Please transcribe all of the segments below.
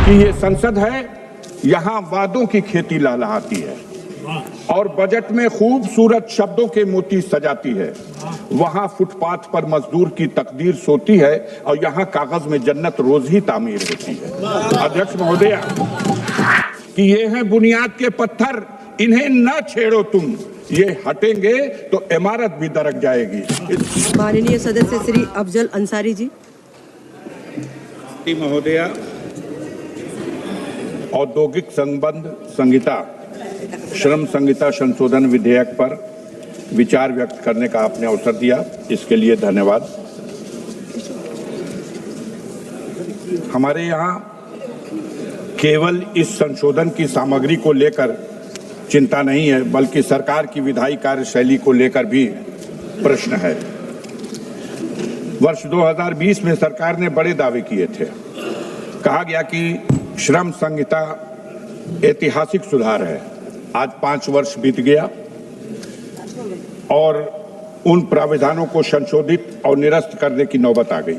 कि ये संसद है, यहाँ वादों की खेती लहलहाती है और बजट में खूबसूरत शब्दों के मोती सजाती है। वहाँ फुटपाथ पर मजदूर की तकदीर सोती है और यहाँ कागज में जन्नत रोज ही तामीर होती है। अध्यक्ष महोदय, कि ये हैं बुनियाद के पत्थर, इन्हें न छेड़ो तुम, ये हटेंगे तो इमारत भी दरक जाएगी। माननीय सदस्य श्री अफजल अंसारी जी। महोदय, औद्योगिक संबंध संहिता श्रम संहिता संशोधन विधेयक पर विचार व्यक्त करने का आपने अवसर दिया, इसके लिए धन्यवाद। हमारे यहाँ केवल इस संशोधन की सामग्री को लेकर चिंता नहीं है, बल्कि सरकार की विधायी कार्यशैली को लेकर भी प्रश्न है। वर्ष 2020 में सरकार ने बड़े दावे किए थे। कहा गया कि श्रम संहिता ऐतिहासिक सुधार है। आज 5 वर्ष बीत गया और उन प्रावधानों को संशोधित और निरस्त करने की नौबत आ गई,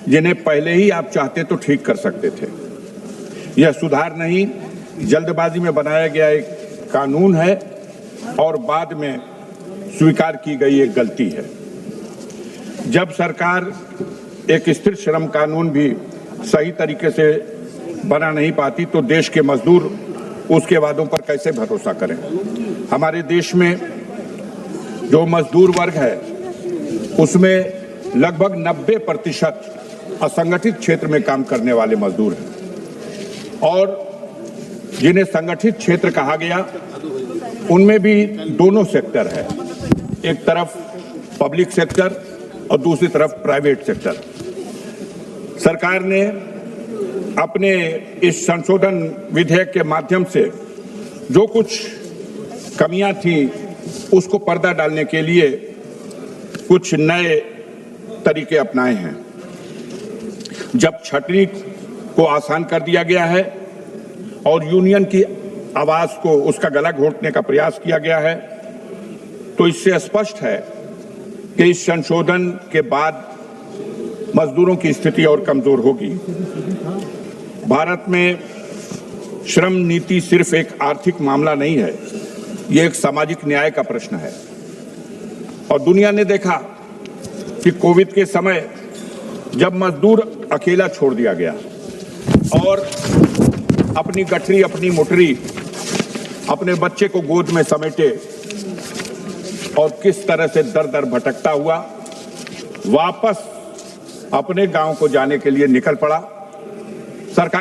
जिन्हें पहले ही आप चाहते तो ठीक कर सकते थे। यह सुधार नहीं, जल्दबाजी में बनाया गया एक कानून है और बाद में स्वीकार की गई एक गलती है। जब सरकार एक स्थिर श्रम कानून भी सही तरीके से बना नहीं पाती तो देश के मजदूर उसके वादों पर कैसे भरोसा करें। हमारे देश में जो मजदूर वर्ग है उसमें लगभग 90% असंगठित क्षेत्र में काम करने वाले मजदूर हैं और जिन्हें संगठित क्षेत्र कहा गया उनमें भी दोनों सेक्टर है, एक तरफ पब्लिक सेक्टर और दूसरी तरफ प्राइवेट सेक्टर। सरकार ने अपने इस संशोधन विधेयक के माध्यम से जो कुछ कमियां थी उसको पर्दा डालने के लिए कुछ नए तरीके अपनाए हैं। जब छटनी को आसान कर दिया गया है और यूनियन की आवाज को, उसका गला घोंटने का प्रयास किया गया है, तो इससे स्पष्ट है कि इस संशोधन के बाद मजदूरों की स्थिति और कमजोर होगी। भारत में श्रम नीति सिर्फ एक आर्थिक मामला नहीं है, ये एक सामाजिक न्याय का प्रश्न है। और दुनिया ने देखा कि कोविड के समय जब मजदूर अकेला छोड़ दिया गया और अपनी गठरी, अपनी मोटरी, अपने बच्चे को गोद में समेटे और किस तरह से दर दर भटकता हुआ वापस अपने गांव को जाने के लिए निकल पड़ा। सरकार